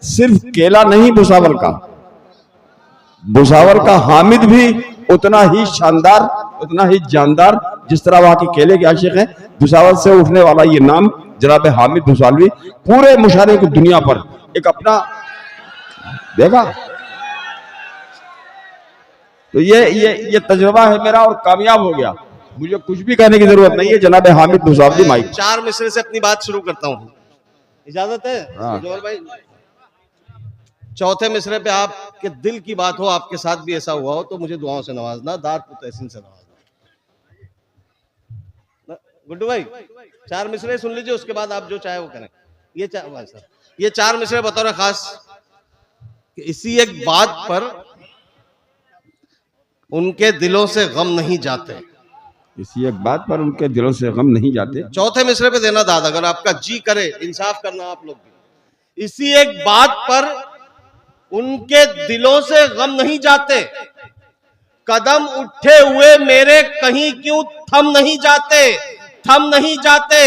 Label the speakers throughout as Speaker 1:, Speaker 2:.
Speaker 1: सिर्फ केला नहीं भुसावल का, भुसावल का हामिद भी उतना ही शानदार, उतना ही जानदार जिस तरह वहां के केले के आशिक हैं। भुसावल से उठने वाला ये नाम जनाब हामिद भुसावलवी पूरे मुशारे की दुनिया पर एक अपना देखा। तो ये तजुर्बा है मेरा और कामयाब हो गया, मुझे कुछ भी कहने की जरूरत नहीं है। जनाब हामिद भुसावलवी माइक।
Speaker 2: 4 मिसरे से अपनी बात शुरू करता हूँ, इजाजत है जोहर भाई? चौथे मिसरे पे आपके दिल की बात हो, आपके साथ भी ऐसा हुआ हो तो मुझे दुआओं से नवाजना, दाद तहसीन से नवाजना। गुड्डू भाई 4 मिसरे सुन लीजिए, उसके बाद आप जो चाहे वो करें। ये 4 मिसरे बतौर खास कि इसी एक बात पर उनके दिलों से गम नहीं जाते,
Speaker 1: इसी एक बात पर उनके दिलों से गम नहीं जाते।
Speaker 2: चौथे मिसरे पे देना दाद, अगर आपका जी करे, इंसाफ करना आप लोग भी। इसी एक बात पर उनके दिलों से गम नहीं जाते, कदम उठे हुए मेरे कहीं क्यों थम नहीं जाते, थम नहीं जाते।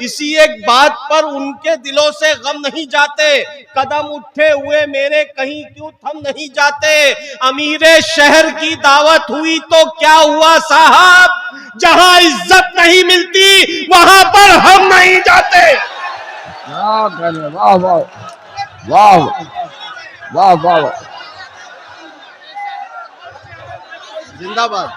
Speaker 2: इसी एक बात पर उनके दिलों से गम नहीं जाते, कदम उठे हुए मेरे कहीं क्यों थम नहीं जाते। अमीरे शहर की दावत हुई तो क्या हुआ साहब, जहां इज्जत नहीं मिलती वहां पर हम नहीं जाते।
Speaker 1: वाह वाह वाह वाह वाह,
Speaker 2: जिंदाबाद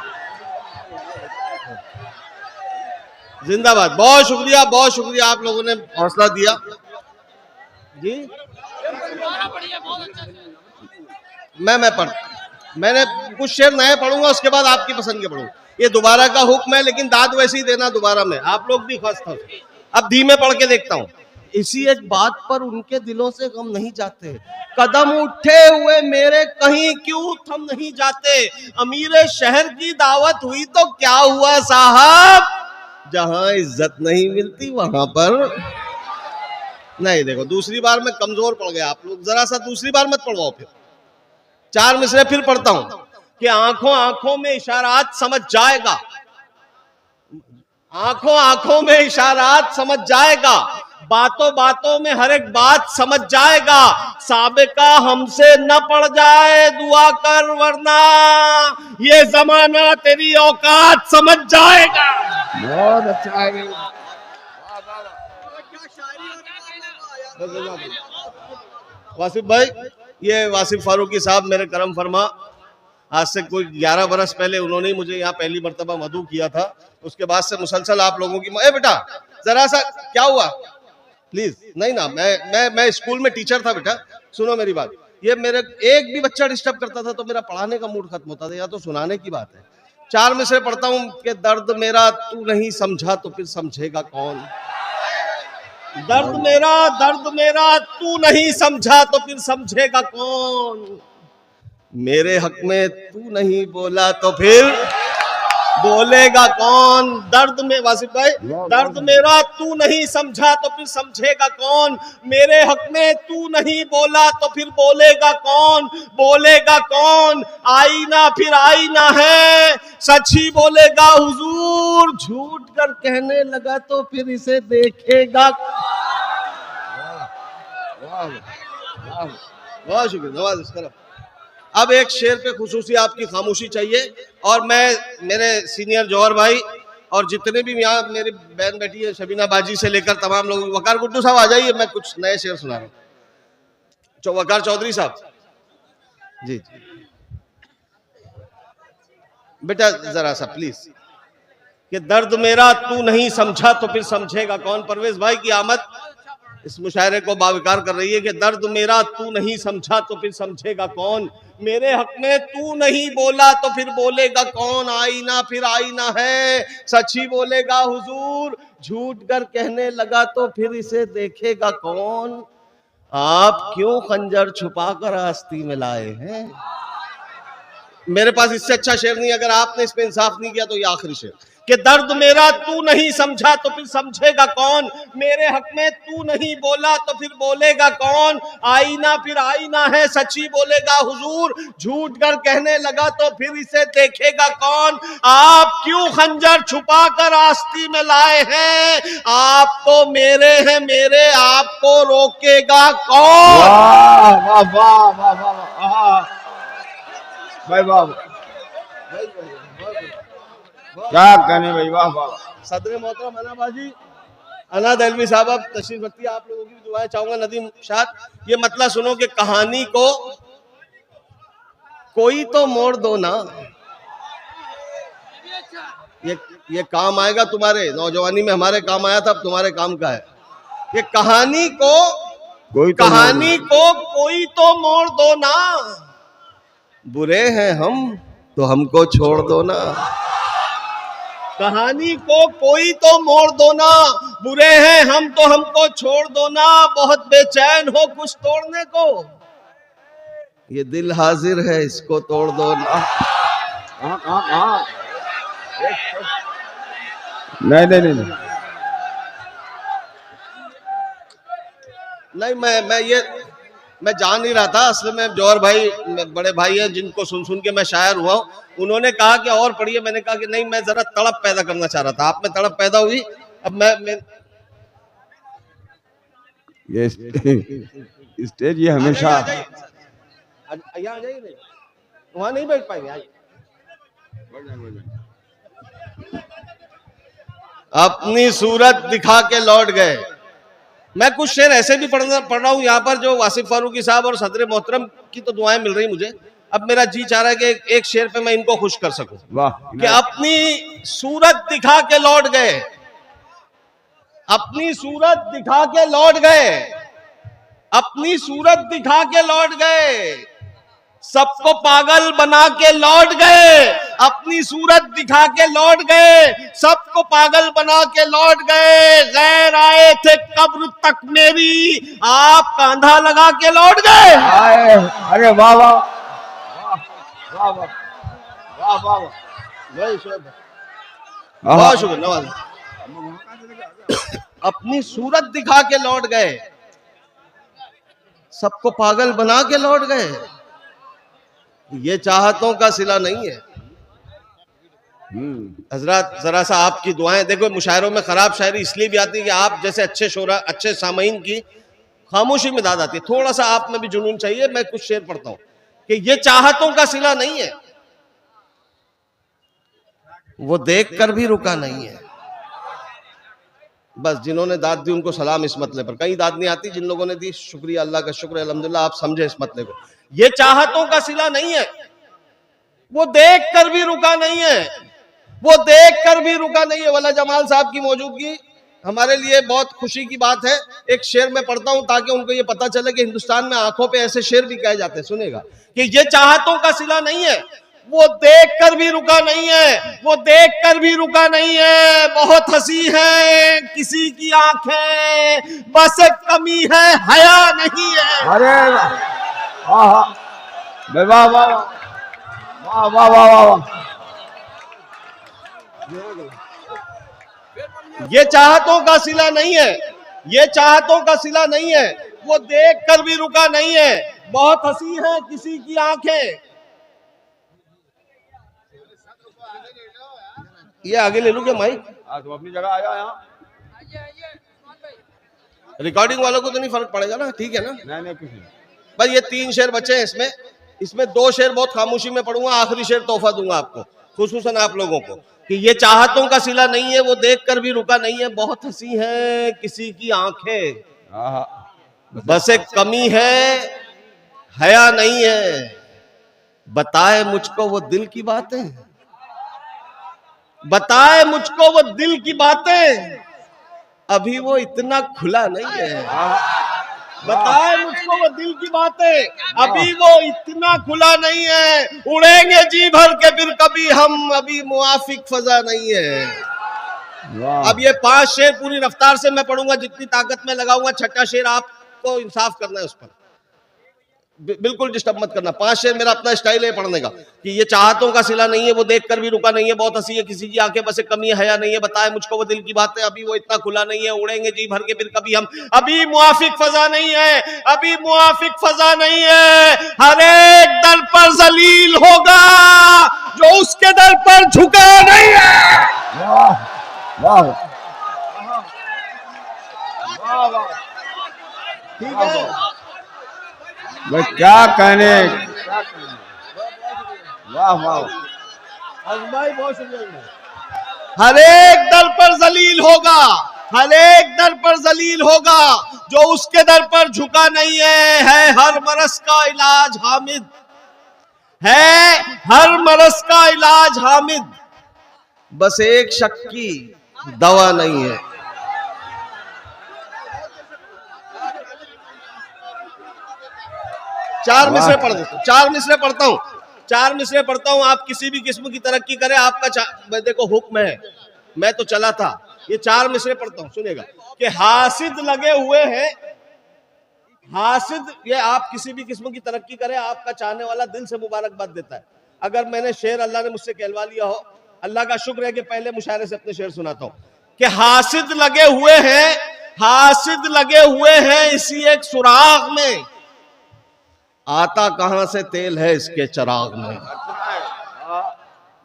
Speaker 2: जिंदाबाद। बहुत शुक्रिया आप लोगों ने हौसला दिया जी। मैंने कुछ शेर नए पढ़ूंगा, उसके बाद आपकी पसंद के पढ़ूंगा। ये दोबारा का हुक्म है, लेकिन दाद वैसे ही देना दोबारा में, आप लोग भी खास तौर। अब धीमे पढ़ के देखता हूं। इसी एक बात पर उनके दिलों से गम नहीं जाते, कदम उठे हुए मेरे कहीं क्यों थम नहीं जाते। अमीरे शहर की दावत हुई तो क्या हुआ साहब, जहां इज्जत नहीं मिलती वहां पर नहीं। देखो दूसरी बार में कमजोर पड़ गया, आप लोग जरा सा दूसरी बार मत पढ़वाओ। फिर 4 मिसरे फिर पढ़ता हूं कि आंखों आंखों में इशारात समझ जाएगा, आंखों आंखों में इशारात समझ जाएगा, बातों बातों में हर एक बात समझ जाएगा। साबिका हमसे न पड़ जाए दुआ कर, वरना ये जमाना तेरी औकात समझ जाएगा।
Speaker 1: बहुत अच्छा है।
Speaker 2: वासिफ भाई, ये वासिफ फारूकी साहब मेरे करम फरमा, आज से कोई 11 बरस पहले उन्होंने ही मुझे यहाँ पहली मर्तबा मदऊ किया था। उसके बाद से मुसलसल आप लोगों की। ए बेटा जरा सा क्या हुआ प्लीज। नहीं ना, मैं स्कूल में टीचर था बेटा, सुनो मेरी बात। ये मेरे एक भी बच्चा डिस्टर्ब करता था तो मेरा पढ़ाने का मूड खत्म होता था, या तो सुनाने की बात है। 4 मिसरे पढ़ता हूं कि दर्द मेरा तू नहीं समझा तो फिर समझेगा कौन। दर्द मेरा तू नहीं समझा तो फिर समझेगा कौन। मेरे हक में तू नहीं बोला तो फिर बोलेगा कौन। दर्द में वासिफ भाई, दर्द मेरा तू नहीं समझा तो फिर समझेगा कौन। मेरे हक में तू नहीं बोला तो फिर बोलेगा कौन, बोलेगा कौन। आईना फिर आईना है, सच ही बोलेगा हुजूर, झूठ कर कहने लगा तो फिर इसे देखेगा। बहुत शुक्रिया, नवाज। अब एक शेर पे खुसूसी आपकी खामोशी चाहिए, और मैं मेरे सीनियर जौहर भाई और जितने भी यहाँ मेरी बहन बैठी है, शबीना बाजी से लेकर तमाम लोग, वकार गुड्डू साहब आ जाइए, मैं कुछ नए शेर सुना रहा हूँ। वकार चौधरी साहब जी बेटा जरा सा प्लीज। कि दर्द मेरा तू नहीं समझा तो फिर समझेगा कौन। परवेज भाई की आमद इस मुशायरे को बाविकार कर रही है कि दर्द मेरा तू नहीं समझा तो फिर समझेगा कौन। मेरे हक में तू नहीं बोला तो फिर बोलेगा कौन। आईना फिर आईना है, सच ही बोलेगा हुजूर, झूठ कर कहने लगा तो फिर इसे देखेगा कौन। आप क्यों खंजर छुपा कर आस्ती में लाए हैं। मेरे पास इससे अच्छा शेर नहीं, अगर आपने इस पे इंसाफ नहीं किया तो ये आखिरी शेर। कि दर्द मेरा तू नहीं समझा तो फिर समझेगा कौन। मेरे हक में तू नहीं बोला तो फिर बोलेगा कौन। आईना फिर आईना है, सच्ची बोलेगा हुजूर, झूठ कर कहने लगा तो फिर इसे देखेगा कौन। आप क्यों खंजर छुपा कर आस्ती में लाए हैं। आप तो मेरे हैं मेरे, आपको रोकेगा कौन।
Speaker 1: वाह वाह वाह वाह भाई वाह, क्या कहने भाई, वाह वाह।
Speaker 2: सदर मोहतरम अनाबाजी अना दलवी साहब अब तशरीफ रखती है, आप लोगों की भी दुआएं चाहूंगा। नदीम शाद, ये मतलब सुनो कि कहानी को कोई तो मोड़ दो ना, ये काम आएगा तुम्हारे नौजवानी में, हमारे काम आया था, अब तुम्हारे काम का है। ये कहानी को कोई तो मोड़ दो ना, बुरे हैं हम तो हमको छोड़ दो ना। कहानी को कोई तो मोड़ दो ना, बुरे हैं हम तो हमको छोड़ दो ना। बहुत बेचैन हो कुछ तोड़ने को, ये दिल हाजिर है इसको तोड़ दो ना।
Speaker 1: नहीं
Speaker 2: मैं जान नहीं रहा था। असल में जौहर भाई बड़े भाई हैं जिनको सुन के मैं शायर हुआ हूं, उन्होंने कहा कि और पढ़िए, मैंने कहा कि नहीं, मैं जरा तड़प पैदा करना चाह रहा था, आप में तड़प पैदा हुई। अब मैं
Speaker 1: ये स्टेज ये हमेशा
Speaker 2: यहाँ आ जाइए, वहां नहीं बैठ पाएंगे, आइए। अपनी सूरत दिखा के लौट गए। मैं कुछ शेर ऐसे भी पढ़ रहा हूँ यहाँ पर जो वासिफ फारूकी साहब और सदर मोहतरम की तो दुआएं मिल रही मुझे। अब मेरा जी चाह रहा है कि एक शेर पे मैं इनको खुश कर सकूं।
Speaker 1: वाह,
Speaker 2: कि अपनी सूरत दिखा के लौट गए, अपनी सूरत दिखा के लौट गए, अपनी सूरत दिखा के लौट गए, सबको पागल बना के लौट गए। अपनी सूरत दिखा के लौट गए, सबको पागल बना के लौट गए। गैर आए थे कब्र तक मेरी, आप कांधा लगा के लौट गए।
Speaker 1: अरे वाह वाह वाह वाह वाह वाह,
Speaker 2: बहुत शुक्र नवाज। अपनी सूरत दिखा के लौट गए, सबको पागल बना के लौट गए। ये चाहतों का सिला नहीं है। हजरत जरा सा आपकी दुआएं देखो, मुशायरों में खराब शायरी इसलिए भी आती है कि आप जैसे अच्छे शोरा, अच्छे सामईन की खामोशी में दाद आती है। थोड़ा सा आप में भी जुनून चाहिए। मैं कुछ शेर पढ़ता हूं कि ये चाहतों का सिला नहीं है, वो देख कर भी रुका नहीं है। बस जिन्होंने दाद दी उनको सलाम इस मतले पर। कहीं दाद नहीं आती, जिन लोगों ने दी शुक्रिया, अल्लाह का शुक्र है, अल्हम्दुलिल्लाह आप समझे इस मतले को। ये चाहतों का सिला नहीं है, वो देख कर भी रुका नहीं है, वो देख कर भी रुका नहीं है। वाला जमाल साहब की मौजूदगी हमारे लिए बहुत खुशी की बात है। एक शेर में पढ़ता हूं ताकि उनको ये पता चले कि हिंदुस्तान में आंखों पे ऐसे शेर भी कहे जाते हैं। सुनेगा कि ये चाहतों का सिला नहीं है, वो देख कर भी रुका नहीं है, वो देख कर भी रुका नहीं है। बहुत हंसी है किसी की आंखें, बस एक कमी है हया नहीं है।
Speaker 1: अरे वाह वाह वाह वाह वाह वाह वाह।
Speaker 2: ये चाहतों का सिला नहीं है, ये चाहतों का सिला नहीं है, वो देख कर भी रुका नहीं है। बहुत हंसी है किसी की आंखें। ये आगे ले लूं क्या माइक?
Speaker 1: तुम अपनी जगह आया यहाँ।
Speaker 2: रिकॉर्डिंग वालों को तो नहीं फर्क पड़ेगा ना? ठीक है ना?
Speaker 1: नहीं कुछ नहीं।
Speaker 2: भाई ये 3 शेर बचे हैं इसमें 2 शेर बहुत खामोशी में पढ़ूंगा, आखिरी शेर तोहफा दूंगा आपको, खुसूसन आप लोगों को। कि ये चाहतों का सिला नहीं है, वो देख कर भी रुका नहीं है। बहुत हंसी है किसी की आंखें, बस एक कमी है हया नहीं है। बताए मुझको वो दिल की बातें, बताए मुझको वो दिल की बातें, अभी वो इतना खुला नहीं है। बताए मुझको वो दिल की बातें, अभी वो इतना खुला नहीं है। उड़ेंगे जी भर के फिर कभी हम, अभी मुआफिक फजा नहीं है। अब ये 5 शेर पूरी रफ्तार से मैं पढ़ूंगा, जितनी ताकत में लगाऊंगा। छठा शेर आपको इंसाफ करना है उस पर, बिल्कुल डिस्टर्ब मत करना। 5 शेर मेरा अपना स्टाइल है पढ़ने का। कि ये चाहतों का सिला नहीं है, वो देख कर भी रुका नहीं है। बहुत हंसी है किसी की आंखें, बस एक कमी हया नहीं है। बताए मुझको वो दिल की बातें, अभी वो इतना खुला नहीं है। उड़ेंगे जी भर के फिर कभी हम, अभी मुआफिक फजा नहीं है, अभी मुआफिक फजा नहीं है। हर एक दर पर जलील होगा जो उसके दर पर झुका नहीं है।
Speaker 1: वाह वाह,
Speaker 2: ठीक है,
Speaker 1: भाई क्या कहने, वाह वाह।
Speaker 2: हर एक दर पर जलील होगा, हर एक दर पर जलील होगा जो उसके दर पर झुका नहीं है हर मरस का इलाज हामिद, है हर मरस का इलाज हामिद, बस एक शक की दवा नहीं है। चार मिसरे पढ़ देता हूं, चार मिसरे पढ़ता हूं, चार मिसरे पढ़ता हूं। आप किसी भी किस्म की तरक्की करें, आपका देखो हुक्म है, मैं तो चला था। ये चार मिसरे पढ़ता हूं, सुनिएगा कि हासिद लगे हुए हैं, हासिद, ये आप किसी भी किस्म की तरक्की करें, आपका चाहने वाला दिल से मुबारकबाद देता है। अगर मैंने शेर अल्लाह ने मुझसे कहलवा लिया हो, अल्लाह का शुक्र है कि पहले मुशायरे से अपने शेर सुनाता हूं कि हासिद लगे हुए हैं, हासिद लगे हुए हैं इसी एक सुराग में, आता कहां से तेल है इसके चिराग में।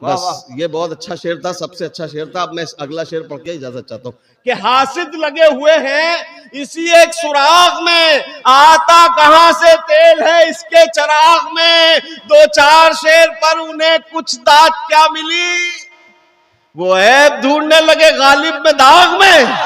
Speaker 2: बस ये बहुत अच्छा शेर था, सबसे अच्छा शेर था। अब मैं अगला शेर पढ़ के इजाजत चाहता हूं कि हासिद लगे हुए हैं इसी एक सुराग में, आता कहां से तेल है इसके चिराग में। दो चार शेर पर उन्हें कुछ दात क्या मिली, वो ऐब ढूंढने लगे गालिब में दाग में।